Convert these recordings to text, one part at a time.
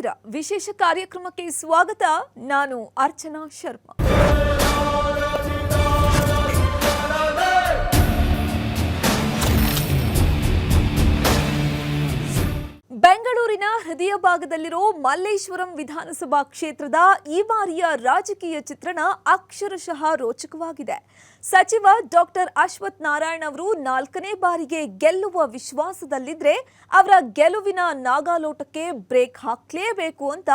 ಆತ್ಮೀಯರ ವಿಶೇಷ ಕಾರ್ಯಕ್ರಮಕ್ಕೆ ಸ್ವಾಗತ. ನಾನು ಅರ್ಚನಾ ಶರ್ಮಾ. ಬೆಂಗಳೂರಿನ ಹೃದಯ ಭಾಗದಲ್ಲಿರೋ ಮಲ್ಲೇಶ್ವರಂ ವಿಧಾನಸಭಾ ಕ್ಷೇತ್ರದ ಈ ಬಾರಿಯ ರಾಜಕೀಯ ಚಿತ್ರಣ ಅಕ್ಷರಶಃ ರೋಚಕವಾಗಿದೆ. ಸಚಿವ ಡಾಕ್ಟರ್ ಅಶ್ವಥ್ ನಾರಾಯಣ್ ಅವರು 4ನೇ ಬಾರಿಗೆ ಗೆಲ್ಲುವ ವಿಶ್ವಾಸದಲ್ಲಿದ್ರೆ ಅವರ ಗೆಲುವಿನ ನಾಗಾಲೋಟಕ್ಕೆ ಬ್ರೇಕ್ ಹಾಕಲೇಬೇಕು ಅಂತ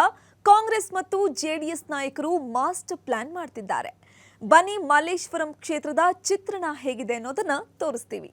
ಕಾಂಗ್ರೆಸ್ ಮತ್ತು ಜೆಡಿಎಸ್ ನಾಯಕರು ಮಾಸ್ಟರ್ ಪ್ಲಾನ್ ಮಾಡ್ತಿದ್ದಾರೆ. ಬನ್ನಿ ಮಲ್ಲೇಶ್ವರಂ ಕ್ಷೇತ್ರದ ಚಿತ್ರಣ ಹೇಗಿದೆ ಅನ್ನೋದನ್ನ ತೋರಿಸ್ತೀವಿ.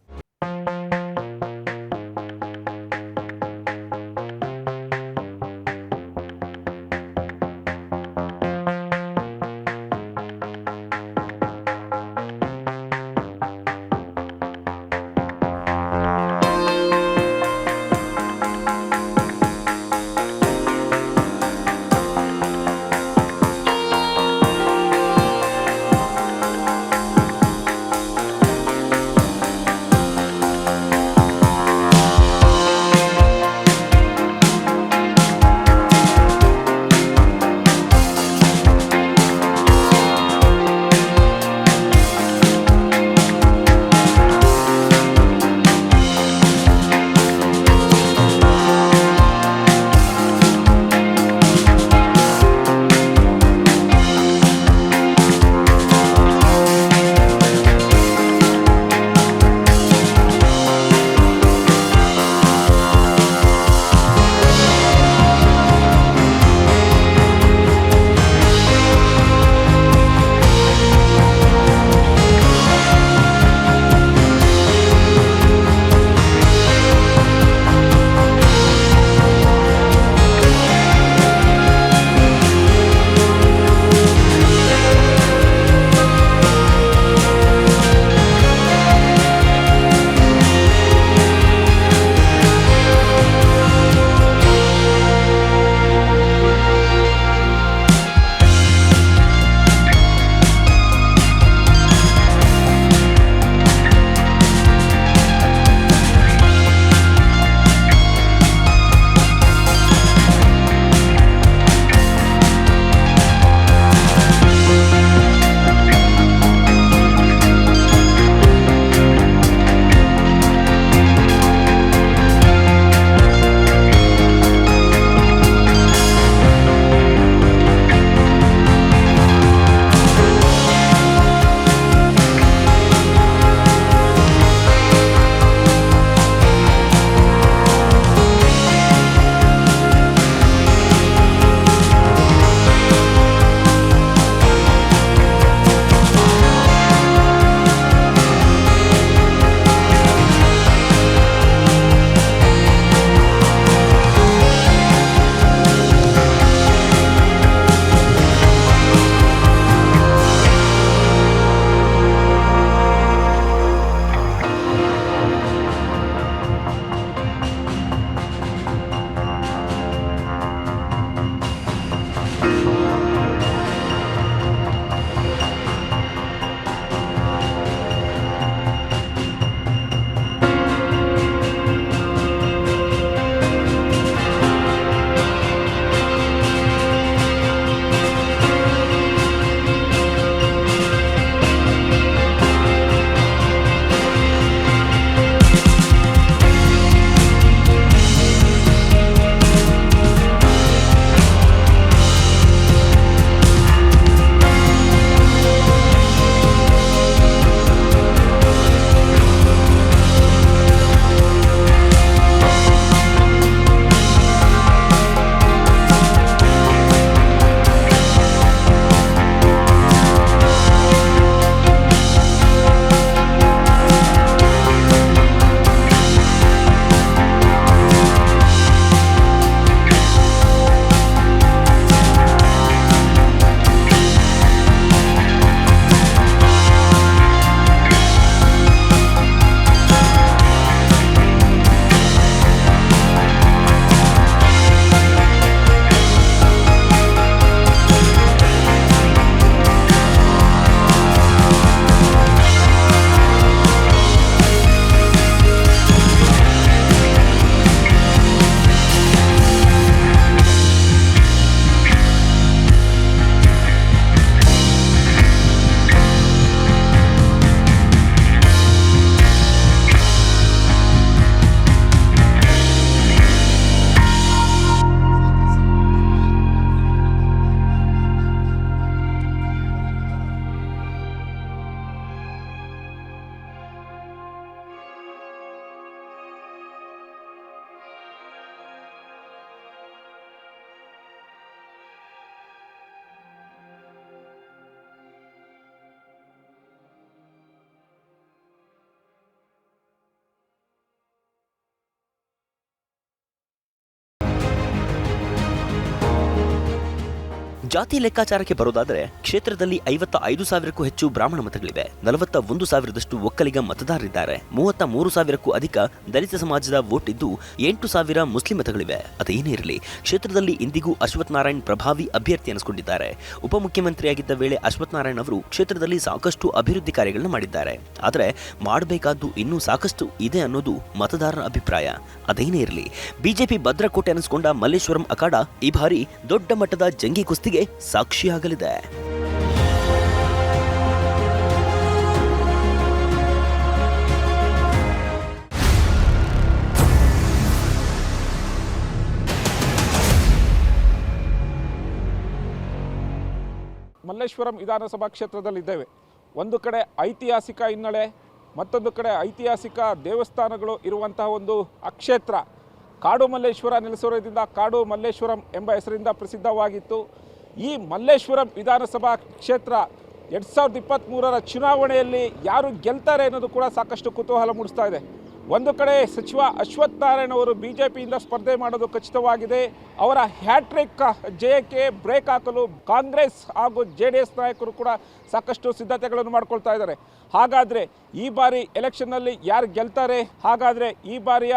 ಜಾತಿ ಲೆಕ್ಕಾಚಾರಕ್ಕೆ ಬರೋದಾದರೆ ಕ್ಷೇತ್ರದಲ್ಲಿ 55,000ಕ್ಕೂ ಹೆಚ್ಚು ಬ್ರಾಹ್ಮಣ ಮತಗಳಿವೆ. 41,000ದಷ್ಟು ಒಕ್ಕಲಿಗ ಮತದಾರರಿದ್ದಾರೆ. 33,000ಕ್ಕೂ ಅಧಿಕ ದಲಿತ ಸಮಾಜದ ವೋಟ್ ಇದ್ದು 8,000 ಮುಸ್ಲಿಂ ಮತಗಳಿವೆ. ಅದೇನೇ ಇರಲಿ, ಕ್ಷೇತ್ರದಲ್ಲಿ ಇಂದಿಗೂ ಅಶ್ವಥ್ ನಾರಾಯಣ್ ಪ್ರಭಾವಿ ಅಭ್ಯರ್ಥಿ ಅನಿಸಿಕೊಂಡಿದ್ದಾರೆ. ಉಪಮುಖ್ಯಮಂತ್ರಿಯಾಗಿದ್ದ ವೇಳೆ ಅಶ್ವಥ್ ನಾರಾಯಣ್ ಅವರು ಕ್ಷೇತ್ರದಲ್ಲಿ ಸಾಕಷ್ಟು ಅಭಿವೃದ್ಧಿ ಕಾರ್ಯಗಳನ್ನು ಮಾಡಿದ್ದಾರೆ. ಆದರೆ ಮಾಡಬೇಕಾದ್ದು ಇನ್ನೂ ಸಾಕಷ್ಟು ಇದೆ ಅನ್ನೋದು ಮತದಾರರ ಅಭಿಪ್ರಾಯ. ಅದೇನೇ ಇರಲಿ, ಬಿಜೆಪಿ ಭದ್ರಕೋಟೆ ಅನಿಸಿಕೊಂಡ ಮಲ್ಲೇಶ್ವರಂ ಅಖಾಡ ಈ ಬಾರಿ ದೊಡ್ಡ ಮಟ್ಟದ ಜಂಗಿ ಕುಸ್ತಿಗೆ ಸಾಕ್ಷಿಯಾಗಲಿದೆ. ಮಲ್ಲೇಶ್ವರಂ ವಿಧಾನಸಭಾ ಕ್ಷೇತ್ರದಲ್ಲಿದ್ದೇವೆ. ಒಂದು ಕಡೆ ಐತಿಹಾಸಿಕ ಹಿನ್ನೆಲೆ, ಮತ್ತೊಂದು ಕಡೆ ಐತಿಹಾಸಿಕ ದೇವಸ್ಥಾನಗಳು ಇರುವಂತಹ ಒಂದು ಕ್ಷೇತ್ರ. ಕಾಡು ಮಲ್ಲೇಶ್ವರ ನೆಲೆಸಿರೋದ್ರಿಂದ ಕಾಡು ಮಲ್ಲೇಶ್ವರಂ ಎಂಬ ಹೆಸರಿಂದ ಪ್ರಸಿದ್ಧವಾಗಿತ್ತು. ಈ ಮಲ್ಲೇಶ್ವರಂ ವಿಧಾನಸಭಾ ಕ್ಷೇತ್ರ 2023ರ ಚುನಾವಣೆಯಲ್ಲಿ ಯಾರು ಗೆಲ್ತಾರೆ ಅನ್ನೋದು ಕೂಡ ಸಾಕಷ್ಟು ಕುತೂಹಲ ಮೂಡಿಸ್ತಾ ಇದೆ. ಒಂದು ಕಡೆ ಸಚಿವ ಅಶ್ವಥ್ ನಾರಾಯಣ್ ಅವರು ಬಿಜೆಪಿಯಿಂದ ಸ್ಪರ್ಧೆ ಮಾಡೋದು ಖಚಿತವಾಗಿದೆ. ಅವರ ಹ್ಯಾಟ್ರಿಕ್ ಜಯಕ್ಕೆ ಬ್ರೇಕ್ ಹಾಕಲು ಕಾಂಗ್ರೆಸ್ ಹಾಗೂ JDS ನಾಯಕರು ಕೂಡ ಸಾಕಷ್ಟು ಸಿದ್ಧತೆಗಳನ್ನು ಮಾಡ್ಕೊಳ್ತಾ ಇದ್ದಾರೆ. ಹಾಗಾದರೆ ಈ ಬಾರಿ ಎಲೆಕ್ಷನ್ನಲ್ಲಿ ಯಾರು ಗೆಲ್ತಾರೆ? ಹಾಗಾದರೆ ಈ ಬಾರಿಯ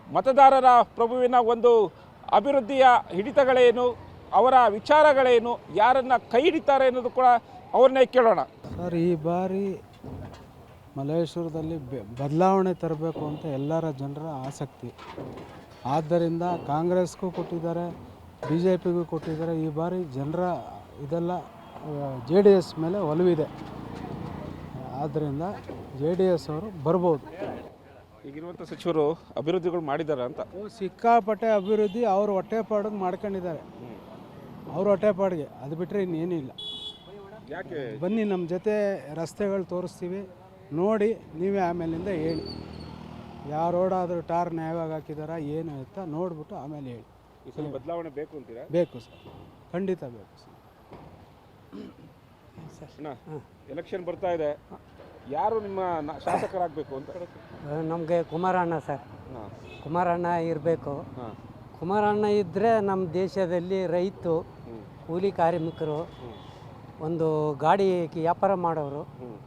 ಮತದಾರರ ಪ್ರಭುವಿನ ಒಂದು ಅಭಿವೃದ್ಧಿಯ ಹಿಡಿತಗಳೇನು, ಅವರ ವಿಚಾರಗಳೇನು, ಯಾರನ್ನು ಕೈ ಹಿಡಿತಾರೆ ಅನ್ನೋದು ಕೂಡ ಅವ್ರನ್ನೇ ಕೇಳೋಣ. ಸರ್, ಈ ಬಾರಿ ಮಲ್ಲೇಶ್ವರದಲ್ಲಿ ಬದಲಾವಣೆ ತರಬೇಕು ಅಂತ ಎಲ್ಲರ ಜನರ ಆಸಕ್ತಿ. ಆದ್ದರಿಂದ ಕಾಂಗ್ರೆಸ್ಗೂ ಕೊಟ್ಟಿದ್ದಾರೆ, BJPಗೂ ಕೊಟ್ಟಿದ್ದಾರೆ. ಈ ಬಾರಿ ಜನರ ಇದೆಲ್ಲ JDS ಮೇಲೆ ಒಲವಿದೆ. ಆದ್ದರಿಂದ JDS ಅವರು ಬರ್ಬೋದು. ಈಗಿರುವಂಥ ಸಚಿವರು ಅಭಿವೃದ್ಧಿಗಳು ಮಾಡಿದ್ದಾರೆ ಅಂತ. ಸಿಕ್ಕಾಪಟ್ಟೆ ಅಭಿವೃದ್ಧಿ ಅವರು ಹೊಟ್ಟೆಪಾಡಿಗೆ ಮಾಡ್ಕೊಂಡಿದ್ದಾರೆ. ಅವ್ರ ಹೊಟ್ಟೆಪಾಡಿಗೆ, ಅದು ಬಿಟ್ಟರೆ ಇನ್ನೇನಿಲ್ಲ. ಯಾಕೆ? ಬನ್ನಿ, ನಮ್ಮ ಜೊತೆ ರಸ್ತೆಗಳು ತೋರಿಸ್ತೀವಿ, ನೋಡಿ ನೀವೇ ಆಮೇಲಿಂದ ಹೇಳಿ. ಯಾವ ರೋಡಾದರೂ ಟಾರ್ ನ್ಯಾಯವಾಗಿ ಹಾಕಿದಾರ ಏನು ಅಂತ ನೋಡ್ಬಿಟ್ಟು ಆಮೇಲೆ ಹೇಳಿ. ಈ ಸಲ ಬದಲಾವಣೆ ಬೇಕು ಅಂತೀರಾ? ಬೇಕು ಸರ್, ಖಂಡಿತ ಬೇಕು ಸರ್. ಎಲೆಕ್ಷನ್ ಬರ್ತಾ ಇದೆ, ಯಾರು ನಿಮ್ಮ ಶಾಸಕರಾಗಬೇಕು ಅಂತ? ನಮಗೆ ಕುಮಾರಣ್ಣ ಸರ್, ಕುಮಾರಣ್ಣ ಇರಬೇಕು. ಕುಮಾರಣ್ಣ ಇದ್ದರೆ ನಮ್ಮ ದೇಶದಲ್ಲಿ ರೈತ, ಕೂಲಿ ಕಾರ್ಮಿಕರು, ಒಂದು ಗಾಡಿ ವ್ಯಾಪಾರ ಮಾಡೋರು,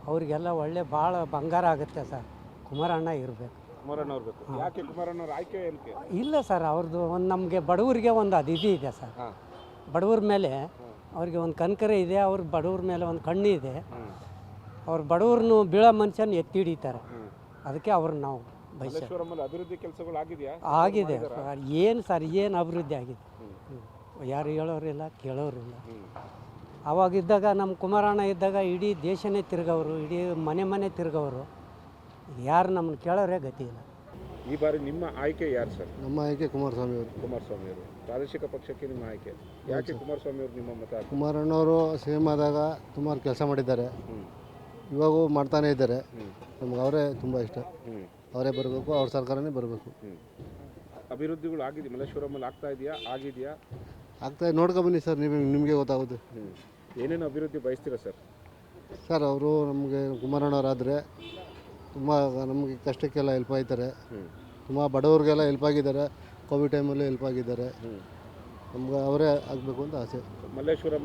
ಅವರಿಗೆಲ್ಲ ಒಳ್ಳೆ ಭಾಳ ಬಂಗಾರ ಆಗುತ್ತೆ ಸರ್. ಕುಮಾರಣ್ಣ ಇರಬೇಕು. ಕುಮಾರಣ್ಣ ಅವ್ರು ಬೇಕು. ಯಾಕೆ ಕುಮಾರಣ್ಣ ಆಯ್ಕೆ ಏನಕ್ಕೆ? ಇಲ್ಲ ಸರ್, ಅವ್ರದ್ದು ಒಂದು ನಮಗೆ ಬಡವರಿಗೆ ಒಂದು ಅದು ಇದೆ ಸರ್. ಬಡವ್ರ ಮೇಲೆ ಅವ್ರಿಗೆ ಒಂದು ಕನಕರೆ ಇದೆ, ಅವ್ರ ಬಡವ್ರ ಮೇಲೆ ಒಂದು ಕಣ್ಣು ಇದೆ. ಅವ್ರು ಬಡವ್ರನ್ನು ಬೀಳೋ ಮನುಷ್ಯನ ಎತ್ತಿ ಹಿಡಿತಾರೆ. ಅದಕ್ಕೆ ಅವ್ರನ್ನ ನಾವು ಬಯಸ್ತೀವಿ. ಅಭಿವೃದ್ಧಿ ಕೆಲಸಗಳು ಆಗಿದೆಯಾ? ಆಗಿದೆ ಸರ್. ಏನು ಸರ್, ಏನು ಅಭಿವೃದ್ಧಿ ಆಗಿದೆ? ಯಾರು ಹೇಳೋರಿಲ್ಲ, ಕೇಳೋರಿಲ್ಲ. ಅವಾಗಿದ್ದಾಗ ನಮ್ಮ ಕುಮಾರಣ್ಣ ಇದ್ದಾಗ ಇಡೀ ದೇಶನೇ ತಿರುಗವರು, ಇಡೀ ಮನೆ ತಿರುಗವರು. ಯಾರು ನಮ್ಮನ್ನು ಕೇಳೋರೇ ಗತಿ ಇಲ್ಲ. ಈ ಬಾರಿ ನಿಮ್ಮ ಆಯ್ಕೆ ಯಾರು ಸರ್? ನಮ್ಮ ಆಯ್ಕೆ ಕುಮಾರಸ್ವಾಮಿ ಅವರು. ಕುಮಾರಸ್ವಾಮಿ ಅವರು ಪ್ರಾದೇಶಿಕ ಪಕ್ಷಕ್ಕೆ ನಿಮ್ಮ ಆಯ್ಕೆ. ಯಾಕೆ ಕುಮಾರಸ್ವಾಮಿ ಅವರು ನಿಮ್ಮ ಮತ? ಕುಮಾರಣ್ಣವರು ಸೇಮ್ ಆದಾಗ ಸುಮಾರು ಕೆಲಸ ಮಾಡಿದ್ದಾರೆ, ಇವಾಗೂ ಮಾಡ್ತಾನೆ ಇದ್ದಾರೆ. ನಮ್ಗೆ ಅವರೇ ತುಂಬ ಇಷ್ಟ. ಅವರೇ ಬರಬೇಕು, ಅವ್ರ ಸರ್ಕಾರನೇ ಬರಬೇಕು. ಅಭಿವೃದ್ಧಿಗಳು ಆಗಿದೆ ಮಲ್ಲೇಶ್ವರಮಲ್ಲಿ, ಆಗ್ತಾ ಇದೆಯಾ? ಆಗಿದೆಯಾ? ಆಗ್ತಾ ನೋಡ್ಕೊ ಬನ್ನಿ ಸರ್, ನಿಮಗೆ ಗೊತ್ತಾಗುತ್ತೆ. ಏನೇನು ಅಭಿವೃದ್ಧಿ ಬಯಸ್ತೀರಾ ಸರ್? ಸರ್, ಅವರು ನಮಗೆ ಕುಮಾರಣ್ಣವರಾದರೆ ತುಂಬ ನಮಗೆ ಕಷ್ಟಕ್ಕೆಲ್ಲ ಹೆಲ್ಪ್ ಆಯ್ತಾರೆ. ತುಂಬ ಬಡವ್ರಿಗೆಲ್ಲ ಹೆಲ್ಪ್ ಆಗಿದ್ದಾರೆ. ಕೋವಿಡ್ ಟೈಮಲ್ಲಿ ಹೆಲ್ಪ್ ಆಗಿದ್ದಾರೆ. ನಮ್ಗೆ ಅವರೇ ಆಗಬೇಕು ಅಂತ ಆಸೆ. ಮಲ್ಲೇಶ್ವರಂ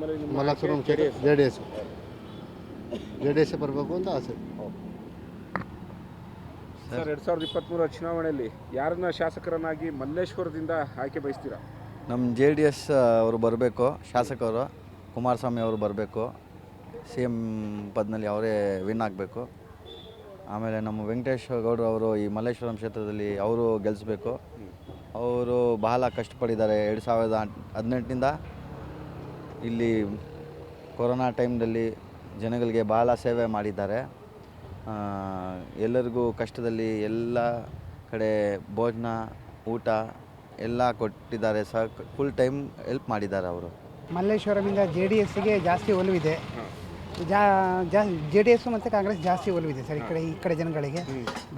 JDS ಬರಬೇಕು ಅಂತ ಆಸೆ ಸರ್. 2023 ಚುನಾವಣೆಯಲ್ಲಿ ಯಾರನ್ನ ಶಾಸಕರನ್ನಾಗಿ ಮಲ್ಲೇಶ್ವರದಿಂದ ಆಯ್ಕೆ ಬಯಸ್ತೀರಾ? ನಮ್ಮ JDS ಅವರು ಬರಬೇಕು, ಶಾಸಕರು ಕುಮಾರಸ್ವಾಮಿ ಅವರು ಬರಬೇಕು. CM ಪದನಲ್ಲಿ ಅವರೇ ವಿನ್ ಆಗಬೇಕು. ಆಮೇಲೆ ನಮ್ಮ ವೆಂಕಟೇಶ್ ಗೌಡ್ರು ಅವರು ಈ ಮಲ್ಲೇಶ್ವರಂ ಕ್ಷೇತ್ರದಲ್ಲಿ ಅವರು ಗೆಲ್ಲಿಸ್ಬೇಕು. ಅವರು ಬಹಳ ಕಷ್ಟಪಟ್ಟಿದ್ದಾರೆ. 2018ನಿಂದ ಇಲ್ಲಿ ಕೊರೋನಾ ಟೈಮ್ನಲ್ಲಿ ಜನಗಳಿಗೆ ಬಹಳ ಸೇವೆ ಮಾಡಿದ್ದಾರೆ. ಎಲ್ಲರಿಗೂ ಕಷ್ಟದಲ್ಲಿ ಎಲ್ಲ ಕಡೆ ಭೋಜನ, ಊಟ ಎಲ್ಲ ಕೊಟ್ಟಿದ್ದಾರೆ ಸರ್. ಫುಲ್ ಟೈಮ್ ಹೆಲ್ಪ್ ಮಾಡಿದ್ದಾರೆ ಅವರು. ಮಲ್ಲೇಶ್ವರಮಿಂದ JDSಗೆ ಜಾಸ್ತಿ ಒಲವಿದೆ. ಜೆ ಡಿ ಎಸ್ ಮತ್ತು ಕಾಂಗ್ರೆಸ್ ಜಾಸ್ತಿ ಒಲವಿದೆ ಸರ್ ಈ ಕಡೆ ಜನಗಳಿಗೆ.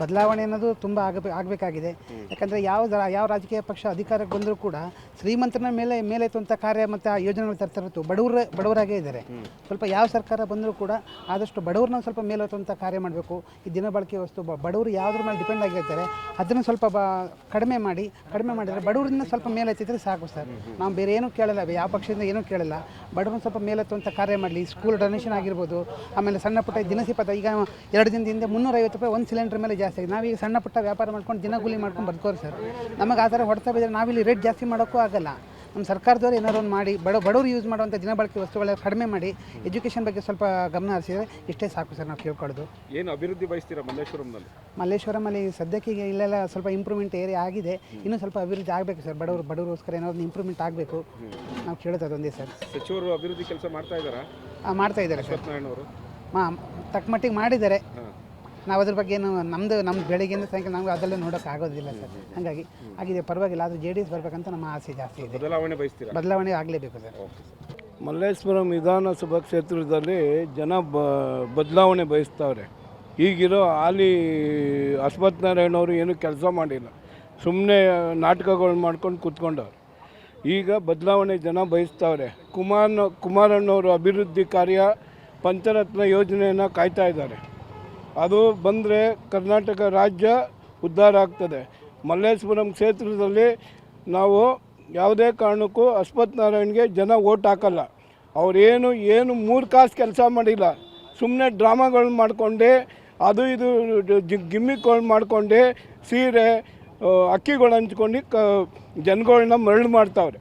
ಬದಲಾವಣೆ ಅನ್ನೋದು ತುಂಬ ಆಗಬೇಕಾಗಿದೆ. ಯಾಕಂದರೆ ಯಾವ ರಾಜಕೀಯ ಪಕ್ಷ ಅಧಿಕಾರಕ್ಕೆ ಬಂದರೂ ಕೂಡ ಶ್ರೀಮಂತನ ಮೇಲೆತ್ತುವಂಥ ಕಾರ್ಯ ಮತ್ತು ಆ ಯೋಜನೆಗಳು ತರ್ತಾ ಇರೋದು ಬಡವರಾಗೇ ಇದ್ದಾರೆ. ಸ್ವಲ್ಪ ಯಾವ ಸರ್ಕಾರ ಬಂದರೂ ಕೂಡ ಆದಷ್ಟು ಬಡವ್ರನ್ನ ಸ್ವಲ್ಪ ಮೇಲೆತ್ತುವಂಥ ಕಾರ್ಯ ಮಾಡಬೇಕು. ಈ ದಿನಬಳಕೆ ವಸ್ತು ಬಡವರು ಯಾವುದ್ರ ಮೇಲೆ ಡಿಪೆಂಡ್ ಆಗಿರ್ತಾರೆ ಅದನ್ನು ಸ್ವಲ್ಪ ಕಡಿಮೆ ಮಾಡಿದರೆ ಬಡವರನ್ನ ಸ್ವಲ್ಪ ಮೇಲೆತ್ತಿದ್ರೆ ಸಾಕು ಸರ್. ನಾವು ಬೇರೆ ಏನೂ ಕೇಳಲ್ಲ, ಯಾವ ಪಕ್ಷದಿಂದ ಏನೂ ಕೇಳಲ್ಲ. ಬಡವ್ರನ್ನ ಸ್ವಲ್ಪ ಮೇಲೆತ್ತುವಂಥ ಕಾರ್ಯ ಮಾಡಲಿ. ಸ್ಕೂಲ್ ಡೊನೇಷನ್ ಆಗಿರ್ಬೋದು, ಆಮೇಲೆ ಸಣ್ಣ ಪುಟ್ಟ ದಿನಸಿ ಪದ. ಈಗ 2 ದಿನದ ಹಿಂದೆ 350 ರೂಪಾಯಿ ಒಂದು ಸಿಲಿಂಡರ್ ಮೇಲೆ ಜಾಸ್ತಿ ಆಗಿದೆ. ನಾವೀಗ ಸಣ್ಣ ಪುಟ್ಟ ವ್ಯಾಪಾರ ಮಾಡ್ಕೊಂಡು ದಿನಗೂಲಿ ಮಾಡ್ಕೊಂಡು ಬದುಕೋರು ಸರ್. ನಮಗೆ ಆ ಥರ ಹೊಡ್ತಾ ಬಿದ್ದರೆ ನಾವಿಲ್ಲಿ ರೇಟ್ ಜಾಸ್ತಿ ಮಾಡೋಕ್ಕೂ ಆಗಲ್ಲ. ನಮ್ಮ ಸರ್ಕಾರದವ್ರು ಏನಾದ್ರು ಒಂದು ಮಾಡಿ ಬಡವರು ಯೂಸ್ ಮಾಡುವಂಥ ದಿನಬಳಕೆ ವಸ್ತುಗಳ ಕಡಿಮೆ ಮಾಡಿ ಎಜುಕೇಷನ್ ಬಗ್ಗೆ ಸ್ವಲ್ಪ ಗಮನ ಹರಿಸಿದರೆ ಇಷ್ಟೇ ಸಾಕು ಸರ್. ನಾವು ಕೇಳ್ಕೊಳ್ಳೋದು ಏನು ಅಭಿವೃದ್ಧಿ ಬಯಸ್ತೀರಾ ಮಲ್ಲೇಶ್ವರಂನಲ್ಲಿ? ಮಲ್ಲೇಶ್ವರಮಲ್ಲಿ ಸದ್ಯಕ್ಕೆ ಈಗ ಇಲ್ಲೆಲ್ಲ ಸ್ವಲ್ಪ ಇಂಪ್ರೂವ್ಮೆಂಟ್ ಏರಿಯಾ ಆಗಿದೆ. ಇನ್ನೂ ಸ್ವಲ್ಪ ಅಭಿವೃದ್ಧಿ ಆಗಬೇಕು ಸರ್. ಬಡವರಿಗೋಸ್ಕರ ಏನಾದ್ರು ಇಂಪ್ರೂವ್ಮೆಂಟ್ ಆಗಬೇಕು. ನಾವು ಕೇಳೋದು ಅದೊಂದೇ ಸರ್. ಸಚಿವರು ಅಭಿವೃದ್ಧಿ ಕೆಲಸ ಮಾಡ್ತಾ ಇದ್ದಾರಾ? ಮಾಡ್ತಾ ಇದ್ದಾರೆ ಸರ್. ಅವರು ತಕ್ಕ ಮಟ್ಟಿಗೆ ಮಾಡಿದ್ದಾರೆ. ನಾವು ಅದ್ರ ಬಗ್ಗೆ ಏನು ನಮ್ಮ ಬೆಳಗ್ಗೆಯಿಂದ ಸಾಯಂಕಾಲ ನಮ್ಗೆ ಅದೆಲ್ಲ ನೋಡೋಕೆ ಆಗೋದಿಲ್ಲ ಸರ್. ಹಾಗಾಗಿ ಆಗಿದೆ, ಪರವಾಗಿಲ್ಲ. ಆದರೆ ಜೆ ಡಿ ಎಸ್ ಬರಬೇಕಂತ ನಮ್ಮ ಆಸೆ ಜಾಸ್ತಿ ಇದೆ. ಬದಲಾವಣೆ ಆಗಲೇಬೇಕು ಸರ್. ಮಲ್ಲೇಶ್ವರಂ ವಿಧಾನಸಭಾ ಕ್ಷೇತ್ರದಲ್ಲಿ ಜನ ಬದಲಾವಣೆ ಬಯಸ್ತಾವ್ರೆ. ಈಗಿರೋ ಹಾಲಿ ಅಶ್ವಥ್ ನಾರಾಯಣ ಅವರು ಏನೂ ಕೆಲಸ ಮಾಡಿಲ್ಲ, ಸುಮ್ಮನೆ ನಾಟಕಗಳು ಮಾಡ್ಕೊಂಡು ಕೂತ್ಕೊಂಡವ್ರು. ಈಗ ಬದಲಾವಣೆ ಜನ ಬಯಸ್ತಾವ್ರೆ. ಕುಮಾರಣ್ಣವರು ಅಭಿವೃದ್ಧಿ ಕಾರ್ಯ ಪಂಚರತ್ನ ಯೋಜನೆಯನ್ನು ಕಾಯ್ತಾ ಇದ್ದಾರೆ. ಅದು ಬಂದರೆ ಕರ್ನಾಟಕ ರಾಜ್ಯ ಉದ್ಧಾರ ಆಗ್ತದೆ. ಮಲ್ಲೇಶ್ವರಂ ಕ್ಷೇತ್ರದಲ್ಲಿ ನಾವು ಯಾವುದೇ ಕಾರಣಕ್ಕೂ ಅಶ್ವಥ್ ನಾರಾಯಣ್ಗೆ ಜನ ಓಟ್ ಹಾಕಲ್ಲ. ಅವರೇನು 3 ಕಾಸು ಕೆಲಸ ಮಾಡಿಲ್ಲ. ಸುಮ್ಮನೆ ಡ್ರಾಮಾಗಳು ಮಾಡಿಕೊಂಡೆ, ಅದು ಇದು ಗಿಮ್ಮಿಕ್ಗಳು ಮಾಡಿಕೊಂಡೆ, ಸೀರೆ ಅಕ್ಕಿಗಳು ಹಂಚ್ಕೊಂಡು ಜನಗಳನ್ನ ಮರಳು ಮಾಡ್ತಾವ್ರೆ.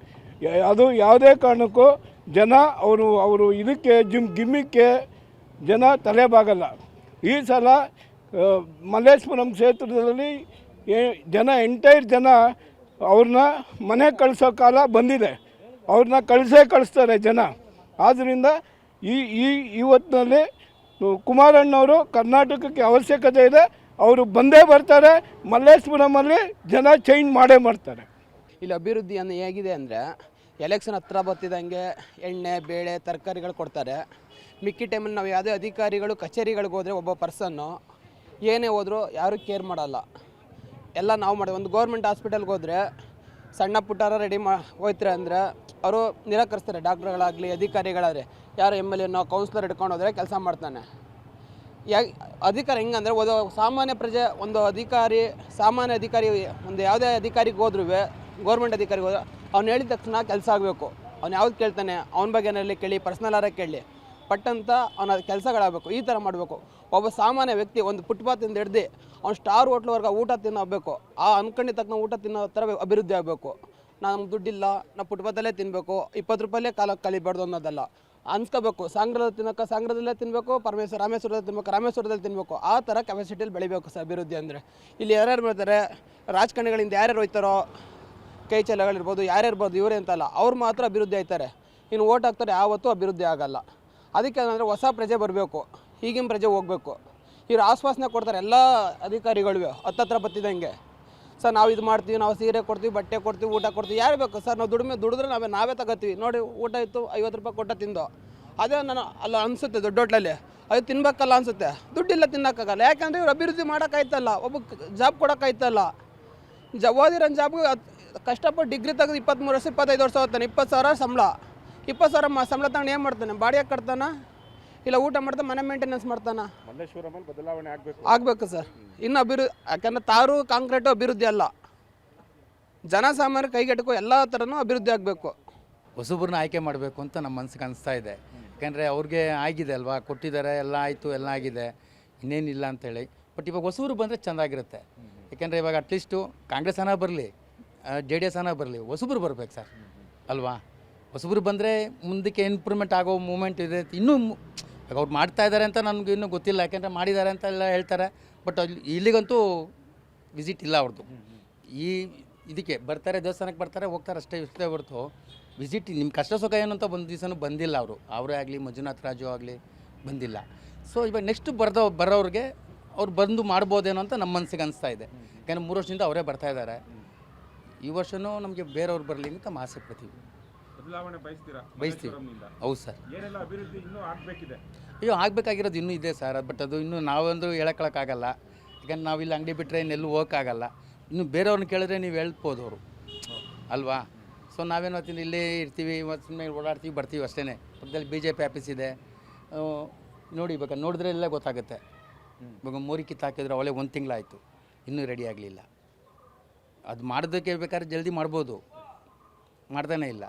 ಅದು ಯಾವುದೇ ಕಾರಣಕ್ಕೂ ಜನ ಅವರು ಇದಕ್ಕೆ ಗಿಮ್ಮಿಕ್ಕೆ ಜನ ತಲೆಬಾಗಲ್ಲ. ಈ ಸಲ ಮಲ್ಲೇಶ್ವರಂ ಕ್ಷೇತ್ರದಲ್ಲಿ ಎಂಟೈರ್ ಜನ ಅವ್ರನ್ನ ಮನೆ ಕಳಿಸೋ ಕಾಲ ಬಂದಿದೆ. ಅವ್ರನ್ನ ಕಳಿಸ್ತಾರೆ ಜನ. ಆದ್ದರಿಂದ ಇವತ್ತಿನಲ್ಲಿ ಕುಮಾರಣ್ಣವರು ಕರ್ನಾಟಕಕ್ಕೆ ಅವಶ್ಯಕತೆ ಇದೆ. ಅವರು ಬಂದೇ ಬರ್ತಾರೆ. ಮಲ್ಲೇಶ್ವರಮಲ್ಲಿ ಜನ ಚೇಂಜ್ ಮಾಡೇ ಮಾಡ್ತಾರೆ. ಇಲ್ಲಿ ಅಭಿವೃದ್ಧಿ ಹೇಗಿದೆ ಅಂದರೆ, ಎಲೆಕ್ಷನ್ ಹತ್ರ ಬರ್ತಿದ್ದಂಗೆ ಎಣ್ಣೆ ಬೇಳೆ ತರಕಾರಿಗಳು ಕೊಡ್ತಾರೆ. ಮಿಕ್ಕಿ ಟೈಮಲ್ಲಿ ನಾವು ಯಾವುದೇ ಅಧಿಕಾರಿಗಳು ಕಚೇರಿಗಳಿಗೆ ಹೋದರೆ ಒಬ್ಬ ಪರ್ಸನ್ನು ಏನೇ ಹೋದರೂ ಯಾರೂ ಕೇರ್ ಮಾಡಲ್ಲ. ಎಲ್ಲ ನಾವು ಮಾಡಿ ಒಂದು ಗೌರ್ಮೆಂಟ್ ಹಾಸ್ಪಿಟಲ್ಗೆ ಹೋದರೆ ಸಣ್ಣ ಪುಟ್ಟಾರ ರೆಡಿ ಹೋಯ್ತಾರೆ ಅಂದರೆ ಅವರು ನಿರಾಕರಿಸ್ತಾರೆ. ಡಾಕ್ಟ್ರುಗಳಾಗಲಿ ಅಧಿಕಾರಿಗಳಾದರೆ ಯಾರು ಎಮ್ ಎಲ್ ಎನೋ ಕೌನ್ಸಿಲರ್ ಹಿಡ್ಕೊಂಡು ಹೋದರೆ ಕೆಲಸ ಮಾಡ್ತಾನೆ. ಅಧಿಕಾರ ಹೆಂಗಂದರೆ ಸಾಮಾನ್ಯ ಪ್ರಜೆ ಸಾಮಾನ್ಯ ಅಧಿಕಾರಿ ಒಂದು ಯಾವುದೇ ಅಧಿಕಾರಿಗೆ ಹೋದ್ರೂ ಗೌರ್ಮೆಂಟ್ ಅಧಿಕಾರಿಗೆ ಹೋದ್ರೆ ಅವ್ನು ಹೇಳಿದ ತಕ್ಷಣ ಕೆಲಸ ಆಗಬೇಕು. ಅವ್ನು ಯಾವ್ದು ಕೇಳ್ತಾನೆ ಅವನ ಬಗ್ಗೆನಲ್ಲಿ ಕೇಳಿ, ಪರ್ಸ್ನಲಾರ ಕೇಳಿ, ಪಟ್ಟಂತ ಅವನ ಕೆಲಸಗಳಾಗಬೇಕು. ಈ ಥರ ಮಾಡಬೇಕು. ಒಬ್ಬ ಸಾಮಾನ್ಯ ವ್ಯಕ್ತಿ ಒಂದು ಫುಟ್ಪಾತಿಂದ ಹಿಡ್ದು ಅವ್ನು ಸ್ಟಾರ್ ಹೋಟ್ಲ್ವರೆಗೆ ಊಟ ತಿನ್ನಬೇಕು. ಆ ಅನ್ಕೊಂಡಿದ್ದ ತಕ್ಕ ಊಟ ತಿನ್ನೋ ಥರ ಅಭಿವೃದ್ಧಿ ಆಗಬೇಕು. ನಮ್ಗೆ ದುಡ್ಡಿಲ್ಲ, ನಾವು ಫುಟ್ಪಾತಲ್ಲೇ ತಿನ್ನಬೇಕು, 20 ರೂಪಾಯಲ್ಲೇ ಕಾಲಕ್ಕೆ ಕಲಿಬಾರ್ದು ಅನ್ನೋದಲ್ಲ. ಅನ್ಸ್ಕೋಬೇಕು. ಸಾಂಗ್ರದಲ್ಲಿ ತಿನ್ನೋಕೆ ಸಾಂಗ್ರದಲ್ಲೇ ತಿನ್ನಬೇಕು, ರಾಮೇಶ್ವರದಲ್ಲಿ ತಿನ್ನಬೇಕು, ರಾಮೇಶ್ವರದಲ್ಲಿ ತಿನ್ನಬೇಕು. ಆ ಥರ ಕೆಪಾಸಿಟಿಯಲ್ಲಿ ಬೆಳಿಬೇಕು ಸರ್ ಅಭಿವೃದ್ಧಿ ಅಂದರೆ. ಇಲ್ಲಿ ಯಾರ್ಯಾರು ಬರ್ತಾರೆ, ರಾಜಕಾರಣಿಗಳಿಂದ ಯಾರ್ಯಾರು ಹೋಯ್ತಾರೋ, ಕೈ ಚಲಗಳಿರ್ಬೋದು, ಯಾರ್ಯಾರ್ಬೋದು, ಇವರೇ ಅಂತಲ್ಲ, ಅವ್ರು ಮಾತ್ರ ಅಭಿವೃದ್ಧಿ ಆಯ್ತಾರೆ. ಇನ್ನು ಓಟ್ ಹಾಕ್ತಾರೆ, ಯಾವತ್ತೂ ಅಭಿವೃದ್ಧಿ ಆಗಲ್ಲ. ಅದಕ್ಕೆ ಅಂದರೆ ಹೊಸ ಪ್ರಜೆ ಬರಬೇಕು, ಈಗಿನ ಪ್ರಜೆ ಹೋಗಬೇಕು. ಇವ್ರು ಆಶ್ವಾಸನೆ ಕೊಡ್ತಾರೆ ಎಲ್ಲ ಅಧಿಕಾರಿಗಳಿವೆ ಹತ್ತತ್ರ ಬತ್ತಿದಂಗೆ. ಸರ್ ನಾವು ಇದು ಮಾಡ್ತೀವಿ, ನಾವು ಸೀರೆ ಕೊಡ್ತೀವಿ, ಬಟ್ಟೆ ಕೊಡ್ತೀವಿ, ಊಟ ಕೊಡ್ತೀವಿ. ಯಾರು ಬೇಕು ಸರ್? ನಾವು ದುಡಿದ್ರೆ ನಾವೇ ತಗೋತೀವಿ. ನೋಡಿ, ಊಟ ಇತ್ತು 50 ರೂಪಾಯಿ ಕೊಟ್ಟ ತಿಂದು ಅದೇ ಅಲ್ಲ ಅನಿಸುತ್ತೆ. ದೊಡ್ಡ ಹೋಟ್ಲಲ್ಲಿ ಅದು ತಿನ್ಬೇಕಲ್ಲ ಅನಿಸುತ್ತೆ. ದುಡ್ಡಿಲ್ಲ ತಿನ್ನೋಕ್ಕಾಗಲ್ಲ. ಯಾಕಂದರೆ ಇವ್ರು ಅಭಿವೃದ್ಧಿ ಮಾಡೋಕ್ಕಾಯ್ತಲ್ಲ, ಒಬ್ಬ ಜಾಬ್ ಕೊಡೋಕ್ಕಾಯ್ತಲ್ಲ. ಓದಿರೋ ಜಾಬ್ಗೆ ಕಷ್ಟಪಟ್ಟು ಡಿಗ್ರಿ ತೆಗೆದು 23 ವರ್ಷ 25 ವರ್ಷ ಹೋಗ್ತಾನೆ. 20,000 ಸಂಬಳ. 20,000 ಸಂಬಳ ತಗೊಂಡು ಏನು ಮಾಡ್ತಾನೆ? ಬಾಡಿಗೆ ಕಟ್ತಾನ, ಇಲ್ಲ ಊಟ ಮಾಡ್ತಾನೆ, ಮನೆ ಮೇಂಟೆನೆನ್ಸ್ ಮಾಡ್ತಾನೆ. ಮಲ್ಲೇಶ್ವರಮಲ್ಲಿ ಬದಲಾವಣೆ ಆಗಬೇಕು ಸರ್. ಇನ್ನು ಯಾಕಂದರೆ ತಾರು ಕಾಂಕ್ರೀಟು ಅಭಿವೃದ್ಧಿ ಅಲ್ಲ, ಜನಸಾಮಾನ್ಯರ ಕೈಗೆಟಕೋ ಎಲ್ಲ ಥರನೂ ಅಭಿವೃದ್ಧಿ ಆಗಬೇಕು. ಹೊಸಬ್ರನ್ನ ಆಯ್ಕೆ ಮಾಡಬೇಕು ಅಂತ ನಮ್ಮ ಮನಸ್ಸಿಗೆ ಅನಿಸ್ತಾ ಇದೆ. ಯಾಕೆಂದರೆ ಅವ್ರಿಗೆ ಆಗಿದೆ ಅಲ್ವಾ, ಕೊಟ್ಟಿದ್ದಾರೆ, ಎಲ್ಲ ಆಯಿತು, ಎಲ್ಲ ಆಗಿದೆ, ಇನ್ನೇನಿಲ್ಲ ಅಂಥೇಳಿ. ಬಟ್ ಇವಾಗ ಹೊಸಬ್ರು ಬಂದರೆ ಚೆಂದಾಗಿರುತ್ತೆ. ಯಾಕೆಂದರೆ ಇವಾಗ ಅಟ್ಲೀಸ್ಟು ಕಾಂಗ್ರೆಸ್ ಹಣ ಬರಲಿ, JDS ಹಣ ಬರಲಿ, ಹೊಸಬ್ರು ಬರ್ಬೇಕು ಸರ್ ಅಲ್ವಾ. ಹೊಸಬ್ರು ಬಂದರೆ ಮುಂದಕ್ಕೆ ಇಂಪ್ರೂವ್ಮೆಂಟ್ ಆಗೋ ಮೂಮೆಂಟ್ ಇದೆ. ಇನ್ನೂ ಅವ್ರು ಮಾಡ್ತಾ ಇದ್ದಾರೆ ಅಂತ ನನಗೆ ಇನ್ನೂ ಗೊತ್ತಿಲ್ಲ, ಯಾಕೆಂದರೆ ಮಾಡಿದ್ದಾರೆ ಅಂತ ಎಲ್ಲ ಹೇಳ್ತಾರೆ. ಬಟ್ ಇಲ್ಲಿಗಂತೂ ವಿಸಿಟ್ ಇಲ್ಲ ಅವ್ರದ್ದು. ಇದಕ್ಕೆ ಬರ್ತಾರೆ, ದೇವಸ್ಥಾನಕ್ಕೆ ಬರ್ತಾರೆ, ಹೋಗ್ತಾರೆ, ಇಷ್ಟೇ ಹೊರತು ವಿಸಿಟ್ ನಿಮ್ಮ ಕಷ್ಟ ಸುಖ ಏನು ಅಂತ ಒಂದು ದಿವಸನೂ ಬಂದಿಲ್ಲ ಅವರೇ ಆಗಲಿ, ಮಂಜುನಾಥ್ ರಾಜು ಆಗಲಿ ಬಂದಿಲ್ಲ. ಸೊ ಇವಾಗ ನೆಕ್ಸ್ಟ್ ಬರೋರಿಗೆ ಅವ್ರು ಬಂದು ಮಾಡ್ಬೋದೇನೋ ಅಂತ ನಮ್ಮ ಮನಸ್ಸಿಗೆ ಅನಿಸ್ತಾ ಇದೆ. ಯಾಕೆಂದರೆ 3 ವರ್ಷದಿಂದ ಅವರೇ ಬರ್ತಾಯಿದ್ದಾರೆ. ಈ ವರ್ಷವೂ ನಮಗೆ ಬೇರೆಯವ್ರು ಬರಲಿ ಅಂತ ಆಸೆ ಪಡ್ತೀವಿ. ಬದಲಾವಣೆ ಬಯಸ್ತೀರಾ? ಬಯಸ್ತೀವಿ. ಮಲ್ಲೇಶ್ವರಂನಿಂದ ಹೌದು ಸರ್. ಏನೆಲ್ಲ ಅಭಿವೃದ್ಧಿ ಇನ್ನೂ ಆಗಬೇಕಿದೆ? ಅಯ್ಯೋ ಆಗಬೇಕಾಗಿರೋದು ಇನ್ನೂ ಇದೆ ಸರ್, ಬಟ್ ಅದು ಇನ್ನೂ ನಾವಂದ್ರೂ ಹೇಳಕ್ಕಾಗಲ್ಲ. ಯಾಕಂದ್ರೆ ನಾವು ಇಲ್ಲಿ ಅಂಗಡಿ ಬಿಟ್ಟರೆ ಇನ್ನೆಲ್ಲೂ ಹೋಗೋಕ್ಕಾಗಲ್ಲ. ಇನ್ನು ಬೇರೆಯವ್ರನ್ನ ಕೇಳಿದ್ರೆ ನೀವು ಹೇಳ್ಬೋದು ಅವರು ಅಲ್ವಾ. ಸೊ ನಾವೇನು ಮಾಡ್ತೀವಿ, ಇಲ್ಲೇ ಇರ್ತೀವಿ, ಮತ್ತು ಸುಮ್ಮನೆ ಓಡಾಡ್ತೀವಿ ಬರ್ತೀವಿ ಅಷ್ಟೇ. ಪಕ್ಕದಲ್ಲಿ BJP ಆಫೀಸ್ ಇದೆ ನೋಡಿ, ಬೇಕಾದ್ರೆ ನೋಡಿದ್ರೆ ಎಲ್ಲ ಗೊತ್ತಾಗುತ್ತೆ. ಇವಾಗ ಮೋರಿ ಕಿತ್ತು ಹಾಕಿದ್ರೆ ಅವಳೇ 1 ತಿಂಗಳಾಯಿತು, ಇನ್ನೂ ರೆಡಿ ಆಗಲಿಲ್ಲ. ಅದು ಮಾಡೋದಕ್ಕೆ ಬೇಕಾದ್ರೆ ಜಲ್ದಿ ಮಾಡ್ಬೋದು, ಮಾಡ್ತಾನೇ ಇಲ್ಲ.